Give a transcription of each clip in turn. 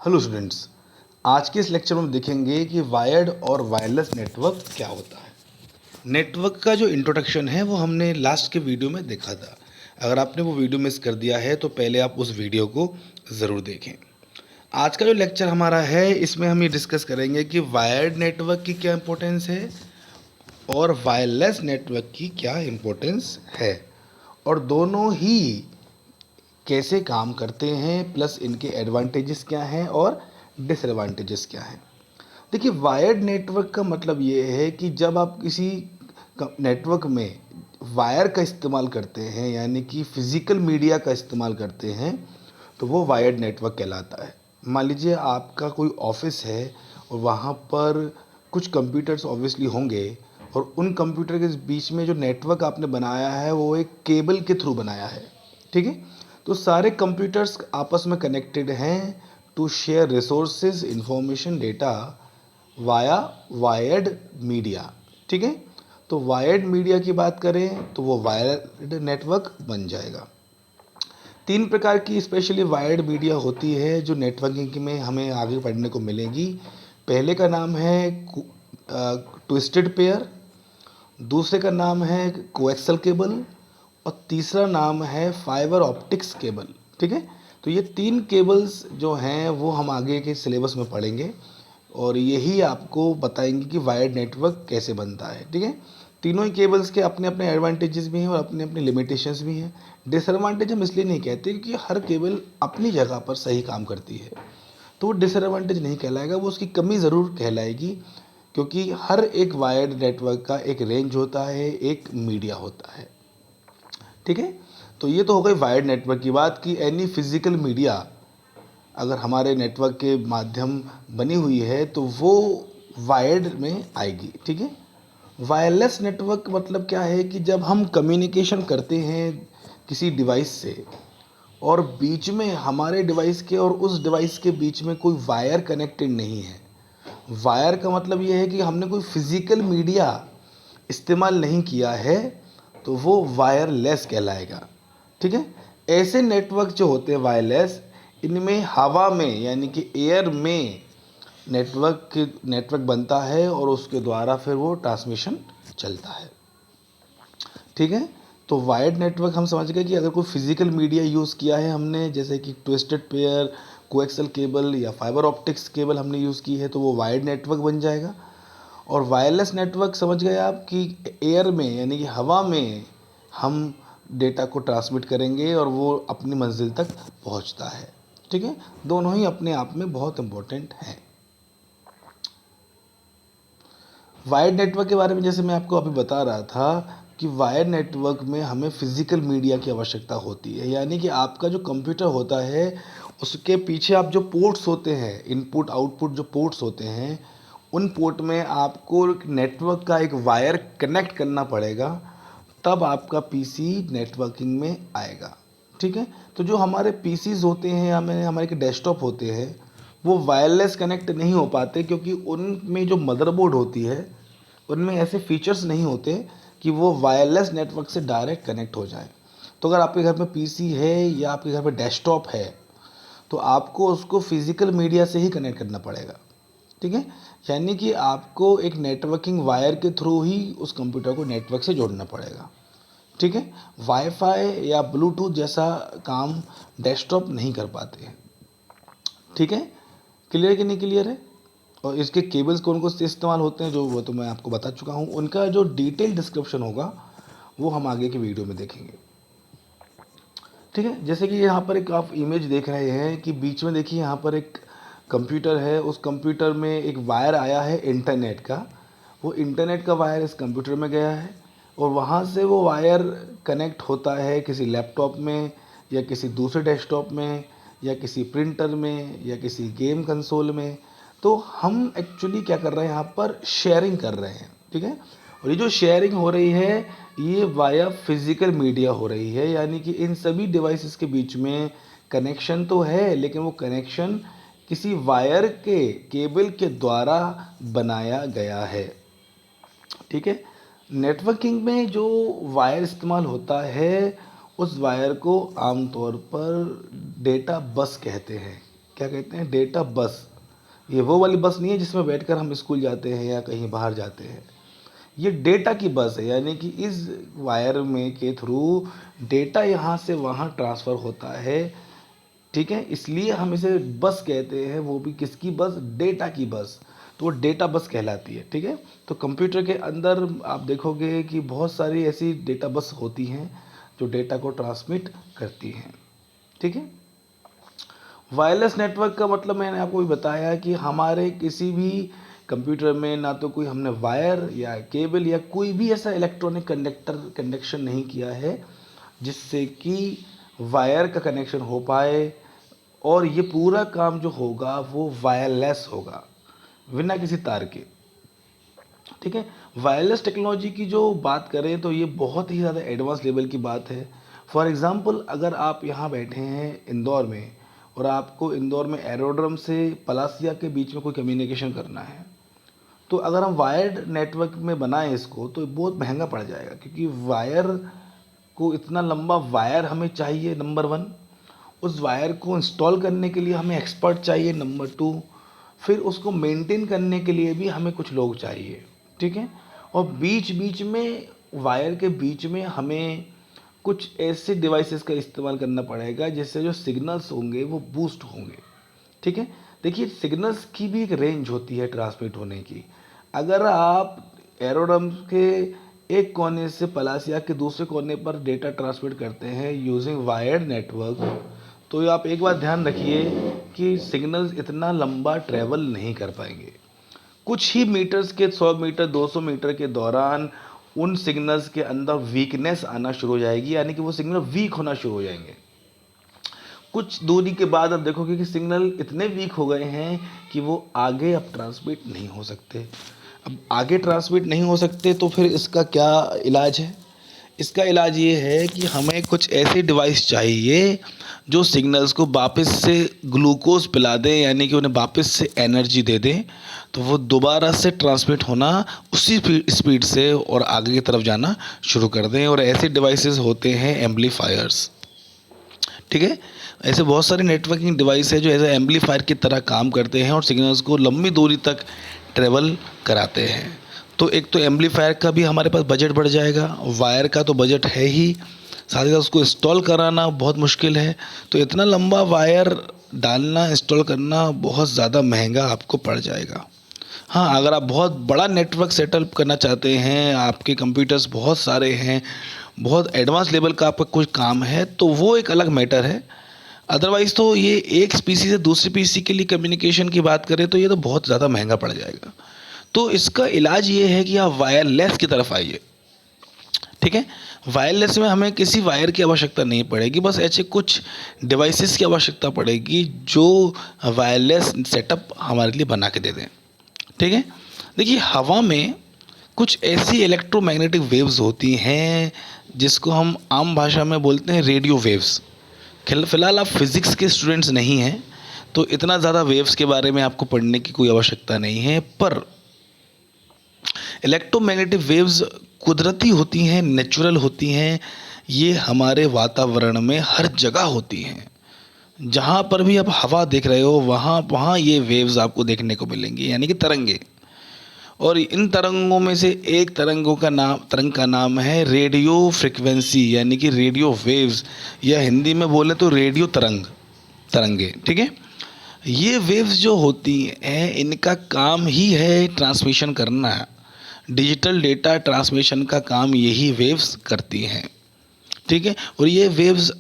Hello students, आज के इस लेक्चर में देखेंगे कि वायर्ड और वायरलेस नेटवर्क क्या होता है। नेटवर्क का जो इंट्रोडक्शन है वो हमने लास्ट के वीडियो में देखा था। अगर आपने वो वीडियो मिस कर दिया है तो पहले आप उस वीडियो को ज़रूर देखें। आज का जो लेक्चर हमारा है इसमें हम ये डिस्कस करेंगे कि वायर्ड नेटवर्क की क्या इम्पोर्टेंस है और वायरलेस नेटवर्क की क्या इम्पोर्टेंस है, और दोनों ही कैसे काम करते हैं, प्लस इनके एडवांटेजेस क्या हैं और डिसएडवांटेजेस क्या हैं। देखिए, वायर्ड नेटवर्क का मतलब ये है कि जब आप किसी नेटवर्क में वायर का इस्तेमाल करते हैं, यानी कि फिज़िकल मीडिया का इस्तेमाल करते हैं, तो वो वायर्ड नेटवर्क कहलाता है। मान लीजिए आपका कोई ऑफिस है और वहाँ पर कुछ कंप्यूटर्स ऑब्वियसली होंगे, और उन कंप्यूटर के बीच में जो नेटवर्क आपने बनाया है वो एक केबल के थ्रू बनाया है। ठीक है, तो सारे कंप्यूटर्स आपस में कनेक्टेड हैं to share resources, information, data via wired media. ठीक है, तो वायर्ड मीडिया की बात करें तो वो वायर्ड नेटवर्क बन जाएगा। तीन प्रकार की स्पेशली वायर्ड मीडिया होती है जो नेटवर्किंग में हमें आगे पढ़ने को मिलेगी। पहले का नाम है ट्विस्टेड पेयर, दूसरे का नाम है कोएक्सल केबल, और तीसरा नाम है फाइबर ऑप्टिक्स केबल। ठीक है, तो ये तीन केबल्स जो हैं वो हम आगे के सिलेबस में पढ़ेंगे, और यही आपको बताएंगे कि वायर्ड नेटवर्क कैसे बनता है। ठीक है, तीनों ही केबल्स के अपने अपने एडवांटेजेस भी हैं और अपने अपने लिमिटेशंस भी हैं। डिसएडवांटेज हम इसलिए नहीं कहते क्योंकि हर केबल अपनी जगह पर सही काम करती है, तो वो डिसएडवांटेज नहीं कहलाएगा, वो उसकी कमी ज़रूर कहलाएगी, क्योंकि हर एक वायर्ड नेटवर्क का एक रेंज होता है, एक मीडिया होता है। ठीक है, तो ये तो हो गई वायर्ड नेटवर्क की बात कि एनी फिजिकल मीडिया अगर हमारे नेटवर्क के माध्यम बनी हुई है तो वो वायर्ड में आएगी। ठीक है, वायरलेस नेटवर्क मतलब क्या है कि जब हम कम्युनिकेशन करते हैं किसी डिवाइस से, और बीच में हमारे डिवाइस के और उस डिवाइस के बीच में कोई वायर कनेक्टेड नहीं है। वायर का मतलब ये है कि हमने कोई फिजिकल मीडिया इस्तेमाल नहीं किया है, तो वो वायरलेस कहलाएगा। ठीक है, ऐसे नेटवर्क जो होते हैं वायरलेस, इनमें हवा में यानी कि एयर में नेटवर्क बनता है और उसके द्वारा फिर वो ट्रांसमिशन चलता है। ठीक है, तो वायर्ड नेटवर्क हम समझ गए कि अगर कोई फिजिकल मीडिया यूज़ किया है हमने, जैसे कि ट्विस्टेड पेयर, कोएक्सल केबल या फाइबर ऑप्टिक्स केबल हमने यूज़ की है, तो वो वायर्ड नेटवर्क बन जाएगा। और वायरलेस नेटवर्क समझ गए आप कि एयर में यानी कि हवा में हम डेटा को ट्रांसमिट करेंगे और वो अपनी मंजिल तक पहुंचता है। ठीक है, दोनों ही अपने आप में बहुत इम्पोर्टेंट हैं। वायर्ड नेटवर्क के बारे में जैसे मैं आपको अभी बता रहा था कि वायर्ड नेटवर्क में हमें फिजिकल मीडिया की आवश्यकता होती है, यानी कि आपका जो कंप्यूटर होता है उसके पीछे आप जो पोर्ट्स होते हैं, इनपुट आउटपुट जो पोर्ट्स होते हैं, उन पोर्ट में आपको नेटवर्क का एक वायर कनेक्ट करना पड़ेगा, तब आपका पीसी नेटवर्किंग में आएगा। ठीक है, तो जो हमारे पीसीज होते हैं, हमारे डेस्कटॉप होते हैं, वो वायरलेस कनेक्ट नहीं हो पाते क्योंकि उनमें जो मदरबोर्ड होती है उनमें ऐसे फीचर्स नहीं होते कि वो वायरलेस नेटवर्क से डायरेक्ट कनेक्ट हो जाए। तो अगर आपके घर में पीसी है या आपके घर में डेस्कटॉप है तो आपको उसको फिजिकल मीडिया से ही कनेक्ट करना पड़ेगा। ठीक है, यानी कि आपको एक नेटवर्किंग वायर के थ्रू ही उस कंप्यूटर को नेटवर्क से जोड़ना पड़ेगा। ठीक है, वाईफाई या ब्लूटूथ जैसा काम डेस्कटॉप नहीं कर पाते हैं। ठीक है, क्लियर कि नहीं क्लियर है? और इसके केबल्स कौन कौन से इस्तेमाल होते हैं जो वो तो मैं आपको बता चुका हूँ, उनका जो डिटेल डिस्क्रिप्शन होगा वो हम आगे के वीडियो में देखेंगे। ठीक है, जैसे कि यहाँ पर एक आप इमेज देख रहे हैं कि बीच में देखिए यहाँ पर एक कंप्यूटर है, उस कंप्यूटर में एक वायर आया है इंटरनेट का। वो इंटरनेट का वायर इस कंप्यूटर में गया है और वहाँ से वो वायर कनेक्ट होता है किसी लैपटॉप में या किसी दूसरे डेस्कटॉप में या किसी प्रिंटर में या किसी गेम कंसोल में। तो हम एक्चुअली क्या कर रहे हैं, यहाँ पर शेयरिंग कर रहे हैं। ठीक है, और ये जो शेयरिंग हो रही है ये वाया फिजिकल मीडिया हो रही है, यानी कि इन सभी डिवाइसेस के बीच में कनेक्शन तो है लेकिन वो कनेक्शन किसी वायर के केबल के द्वारा बनाया गया है। ठीक है, नेटवर्किंग में जो वायर इस्तेमाल होता है उस वायर को आमतौर पर डेटा बस कहते हैं। क्या कहते हैं, डेटा बस। ये वो वाली बस नहीं है जिसमें बैठकर हम स्कूल जाते हैं या कहीं बाहर जाते हैं। ये डेटा की बस है, यानी कि इस वायर में के थ्रू डेटा यहाँ से वहाँ ट्रांसफ़र होता है। ठीक है, इसलिए हम इसे बस कहते हैं, वो भी किसकी बस, डेटा की बस। तो वो डेटा बस कहलाती है। ठीक है, तो कंप्यूटर के अंदर आप देखोगे कि बहुत सारी ऐसी डेटा बस होती हैं जो डेटा को ट्रांसमिट करती हैं। ठीक है, वायरलेस नेटवर्क का मतलब मैंने आपको भी बताया कि हमारे किसी भी कंप्यूटर में ना तो कोई हमने वायर या केबल या कोई भी ऐसा इलेक्ट्रॉनिक कंडक्शन नहीं किया है जिससे कि वायर का कनेक्शन हो पाए, और ये पूरा काम जो होगा वो वायरलेस होगा, बिना किसी तार के। ठीक है, वायरलेस टेक्नोलॉजी की जो बात करें तो ये बहुत ही ज़्यादा एडवांस लेवल की बात है। फॉर एग्ज़ाम्पल, अगर आप यहाँ बैठे हैं इंदौर में और आपको इंदौर में एरोड्रम से पलासिया के बीच में कोई कम्युनिकेशन करना है, तो अगर हम वायर्ड नेटवर्क में बनाएं इसको तो बहुत महंगा पड़ जाएगा, क्योंकि वायर को इतना लंबा वायर हमें चाहिए, नंबर वन। उस वायर को इंस्टॉल करने के लिए हमें एक्सपर्ट चाहिए, नंबर टू। फिर उसको मेंटेन करने के लिए भी हमें कुछ लोग चाहिए। ठीक है, और बीच बीच में वायर के बीच में हमें कुछ ऐसे डिवाइसेस का इस्तेमाल करना पड़ेगा जिससे जो सिग्नल्स होंगे वो बूस्ट होंगे। ठीक है, देखिए सिग्नल्स की भी एक रेंज होती है ट्रांसमिट होने की। अगर आप एरोड्रम के एक कोने से पलासिया के दूसरे कोने पर डेटा ट्रांसमिट करते हैं यूजिंग वायर्ड नेटवर्क, तो आप एक बात ध्यान रखिए कि सिग्नल्स इतना लंबा ट्रैवल नहीं कर पाएंगे। कुछ ही मीटर्स के 100 मीटर 200 मीटर के दौरान उन सिग्नल्स के अंदर वीकनेस आना शुरू हो जाएगी, यानी कि वो सिग्नल वीक होना शुरू हो जाएंगे। कुछ दूरी के बाद आप देखोगे कि सिग्नल इतने वीक हो गए हैं कि वो आगे अब ट्रांसमिट नहीं हो सकते। अब आगे ट्रांसमिट नहीं हो सकते तो फिर इसका क्या इलाज है? इसका इलाज ये है कि हमें कुछ ऐसे डिवाइस चाहिए जो सिग्नल्स को वापस से ग्लूकोज पिला दें, यानी कि उन्हें वापस से एनर्जी दे दें, तो वो दोबारा से ट्रांसमिट होना उसी स्पीड से और आगे की तरफ जाना शुरू कर दें। और ऐसे डिवाइसेस होते हैं एम्पलीफायर्स। ठीक है, ऐसे बहुत सारे नेटवर्किंग डिवाइस है जो एज ए एम्पलीफायर की तरह काम करते हैं और सिग्नल्स को लंबी दूरी तक ट्रेवल कराते हैं। तो एक तो एम्पलीफायर का भी हमारे पास बजट बढ़ जाएगा, वायर का तो बजट है ही, साथ ही साथ उसको इंस्टॉल कराना बहुत मुश्किल है। तो इतना लंबा वायर डालना, इंस्टॉल करना बहुत ज़्यादा महंगा आपको पड़ जाएगा। हाँ, अगर आप बहुत बड़ा नेटवर्क सेटअप करना चाहते हैं, आपके कंप्यूटर्स बहुत सारे हैं, बहुत एडवांस लेवल का आपका कुछ काम है, तो वो एक अलग मैटर है। अदरवाइज़ तो ये एक पीसी से दूसरी पीसी के लिए कम्युनिकेशन की बात करें तो ये तो बहुत ज़्यादा महंगा पड़ जाएगा। तो इसका इलाज ये है कि आप वायरलेस की तरफ आइए। ठीक है, वायरलेस में हमें किसी वायर की आवश्यकता नहीं पड़ेगी, बस ऐसे कुछ डिवाइसेस की आवश्यकता पड़ेगी जो वायरलेस सेटअप हमारे लिए बना के दे दें। ठीक है, देखिए हवा में कुछ ऐसी इलेक्ट्रोमैग्नेटिक वेव्स होती हैं जिसको हम आम भाषा में बोलते हैं रेडियो वेव्स। फ़िलहाल आप फिज़िक्स के स्टूडेंट्स नहीं हैं तो इतना ज़्यादा वेव्स के बारे में आपको पढ़ने की कोई आवश्यकता नहीं है, पर इलेक्ट्रोमैग्नेटिक वेव्स कुदरती होती हैं, नेचुरल होती हैं। ये हमारे वातावरण में हर जगह होती हैं। जहाँ पर भी आप हवा देख रहे हो वहाँ वहाँ ये वेव्स आपको देखने को मिलेंगी, यानी कि तरंगे। और इन तरंगों में से एक तरंग का नाम है रेडियो फ्रिक्वेंसी, यानी कि रेडियो वेव्स, या हिंदी में बोले तो रेडियो तरंगे। ठीक है, ये वेव्स जो होती हैं इनका काम ही है ट्रांसमिशन करना। डिजिटल डेटा ट्रांसमिशन का काम यही वेव्स करती हैं। ठीक है, और ये वेव्स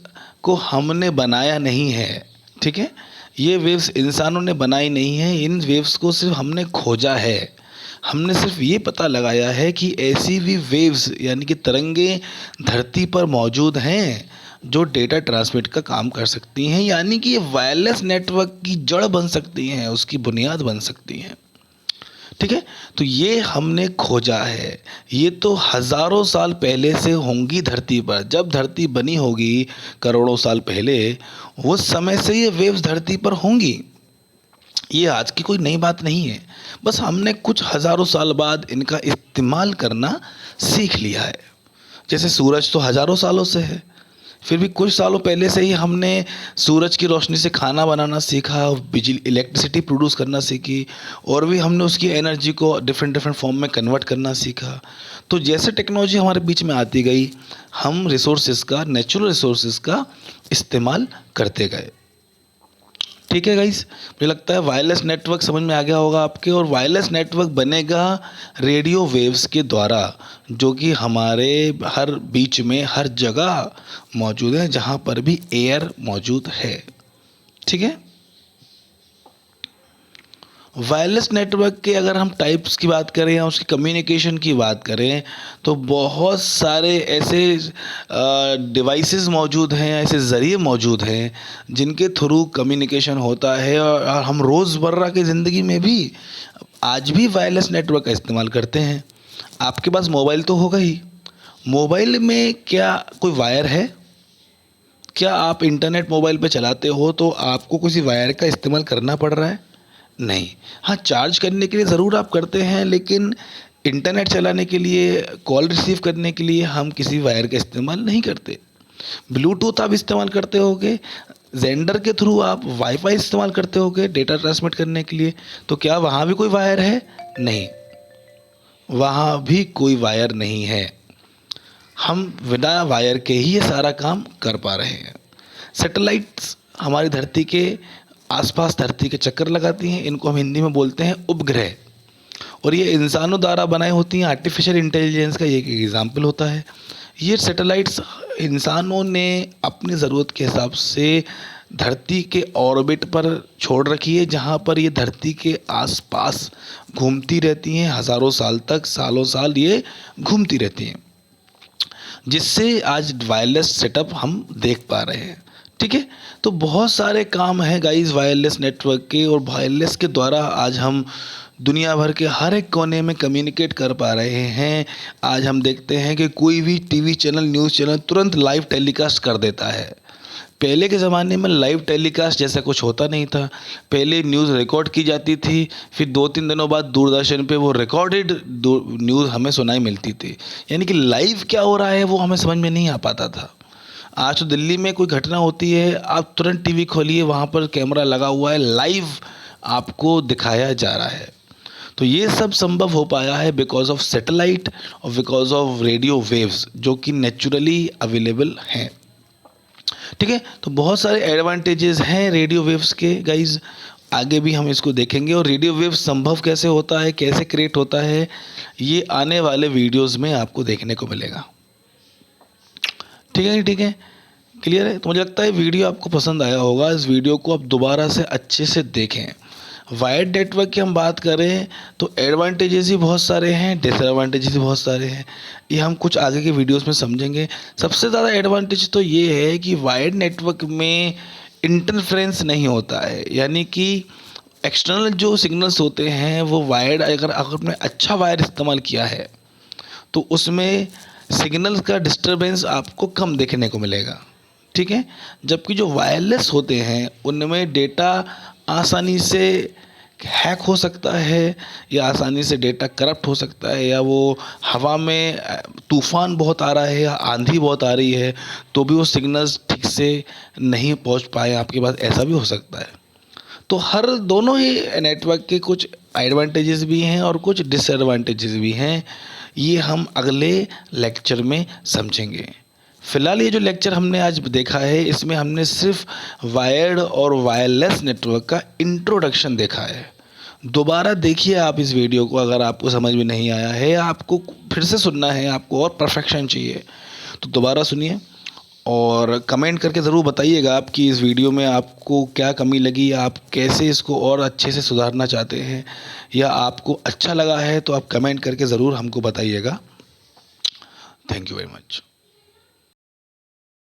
को हमने बनाया नहीं है। ठीक है, ये वेव्स इंसानों ने बनाई नहीं है, इन वेव्स को सिर्फ हमने खोजा है। हमने सिर्फ ये पता लगाया है कि ऐसी भी वेव्स यानी कि तरंगे धरती पर मौजूद हैं जो डेटा ट्रांसमिट का काम कर सकती हैं, यानी कि ये वायरलेस नेटवर्क की जड़ बन सकती हैं, उसकी बुनियाद बन सकती हैं। ठीक है, तो ये हमने खोजा है। ये तो हज़ारों साल पहले से होंगी धरती पर, जब धरती बनी होगी करोड़ों साल पहले, उस समय से ये वेव्स धरती पर होंगी। ये आज की कोई नई बात नहीं है, बस हमने कुछ हज़ारों साल बाद इनका इस्तेमाल करना सीख लिया है। जैसे सूरज तो हज़ारों सालों से है, फिर भी कुछ सालों पहले से ही हमने सूरज की रोशनी से खाना बनाना सीखा, बिजली इलेक्ट्रिसिटी प्रोड्यूस करना सीखी, और भी हमने उसकी एनर्जी को डिफरेंट डिफरेंट फॉर्म में कन्वर्ट करना सीखा। तो जैसे टेक्नोलॉजी हमारे बीच में आती गई, हम रिसोर्सेज का, नेचुरल रिसोर्सेज का इस्तेमाल करते गए। ठीक है गाइस, मुझे लगता है वायरलेस नेटवर्क समझ में आ गया होगा आपके। और वायरलेस नेटवर्क बनेगा रेडियो वेव्स के द्वारा, जो कि हमारे हर बीच में हर जगह मौजूद है, जहाँ पर भी एयर मौजूद है। ठीक है, वायरलेस नेटवर्क के अगर हम टाइप्स की बात करें या उसकी कम्युनिकेशन की बात करें, तो बहुत सारे ऐसे डिवाइसेस मौजूद हैं, ऐसे ज़रिए मौजूद हैं जिनके थ्रू कम्युनिकेशन होता है। और हम रोज़मर्रा की ज़िंदगी में भी आज भी वायरलेस नेटवर्क का इस्तेमाल करते हैं। आपके पास मोबाइल तो होगा ही, मोबाइल में क्या कोई वायर है? क्या आप इंटरनेट मोबाइल पे चलाते हो तो आपको किसी वायर का इस्तेमाल करना पड़ रहा है? नहीं। हाँ, चार्ज करने के लिए ज़रूर आप करते हैं, लेकिन इंटरनेट चलाने के लिए, कॉल रिसीव करने के लिए हम किसी वायर का इस्तेमाल नहीं करते। ब्लूटूथ आप इस्तेमाल करते होगे, ज़ेंडर के थ्रू आप वाईफाई इस्तेमाल करते होगे डेटा ट्रांसमिट करने के लिए, तो क्या वहाँ भी कोई वायर है? नहीं, वहाँ भी कोई वायर नहीं है। हम बिना वायर के ही ये सारा काम कर पा रहे हैं। सैटेलाइट्स हमारी धरती के आसपास धरती के चक्कर लगाती हैं, इनको हम हिंदी में बोलते हैं उपग्रह, और ये इंसानों द्वारा बनाई होती हैं। आर्टिफिशियल इंटेलिजेंस का ये एक एग्जाम्पल होता है। ये सैटेलाइट्स इंसानों ने अपनी ज़रूरत के हिसाब से धरती के ऑर्बिट पर छोड़ रखी है, जहाँ पर ये धरती के आसपास घूमती रहती हैं हज़ारों साल तक, सालों साल ये घूमती रहती हैं, जिससे आज वायरलेस सेटअप हम देख पा रहे हैं। ठीक है, तो बहुत सारे काम हैं गाइस वायरलेस नेटवर्क के, और वायरलेस के द्वारा आज हम दुनिया भर के हर एक कोने में कम्युनिकेट कर पा रहे हैं। आज हम देखते हैं कि कोई भी टीवी चैनल, न्यूज़ चैनल तुरंत लाइव टेलीकास्ट कर देता है। पहले के ज़माने में लाइव टेलीकास्ट जैसा कुछ होता नहीं था। पहले न्यूज़ रिकॉर्ड की जाती थी, फिर 2-3 दिनों बाद दूरदर्शन पे वो रिकॉर्डेड न्यूज़ हमें सुनाई मिलती थी। यानी कि लाइव क्या हो रहा है वो हमें समझ में नहीं आ पाता था। आज तो दिल्ली में कोई घटना होती है, आप तुरंत टीवी खोलिए, वहाँ पर कैमरा लगा हुआ है, लाइव आपको दिखाया जा रहा है। तो ये सब संभव हो पाया है बिकॉज ऑफ सैटेलाइट और बिकॉज ऑफ रेडियो वेव्स, जो कि नेचुरली अवेलेबल हैं। ठीक है, तो बहुत सारे एडवांटेजेस हैं रेडियो वेव्स के गाइज, आगे भी हम इसको देखेंगे। और रेडियो वेव संभव कैसे होता है, कैसे क्रिएट होता है, ये आने वाले वीडियोस में आपको देखने को मिलेगा। ठीक है, ठीक है, क्लियर है? तो मुझे लगता है वीडियो आपको पसंद आया होगा। इस वीडियो को आप दोबारा से अच्छे से देखें। वायर्ड नेटवर्क की हम बात करें तो एडवांटेजेस ही बहुत सारे हैं, डिसएडवांटेजेस भी बहुत सारे हैं। ये हम कुछ आगे के वीडियोस में समझेंगे। सबसे ज़्यादा एडवांटेज तो ये है कि वायर्ड नेटवर्क में इंटरफ्रेंस नहीं होता है, यानी कि एक्सटर्नल जो सिग्नल्स होते हैं वो वायर्ड, अगर आपने अच्छा वायर इस्तेमाल किया है तो उसमें सिग्नल्स का डिस्टरबेंस आपको कम देखने को मिलेगा। ठीक है, जबकि जो वायरलेस होते हैं उनमें डेटा आसानी से हैक हो सकता है, या आसानी से डेटा करप्ट हो सकता है, या वो हवा में तूफ़ान बहुत आ रहा है या आंधी बहुत आ रही है तो भी वो सिग्नल्स ठीक से नहीं पहुंच पाए आपके पास, ऐसा भी हो सकता है। तो हर दोनों ही नेटवर्क के कुछ एडवांटेजेस भी हैं और कुछ डिसएडवांटेजेस भी हैं। ये हम अगले लेक्चर में समझेंगे। फ़िलहाल ये जो लेक्चर हमने आज देखा है, इसमें हमने सिर्फ वायर्ड और वायरलेस नेटवर्क का इंट्रोडक्शन देखा है। दोबारा देखिए आप इस वीडियो को, अगर आपको समझ में नहीं आया है, आपको फिर से सुनना है, आपको और परफेक्शन चाहिए तो दोबारा सुनिए और कमेंट करके ज़रूर बताइएगा आप कि इस वीडियो में आपको क्या कमी लगी, आप कैसे इसको और अच्छे से सुधारना चाहते हैं, या आपको अच्छा लगा है तो आप कमेंट करके ज़रूर हमको बताइएगा। Thank you very much.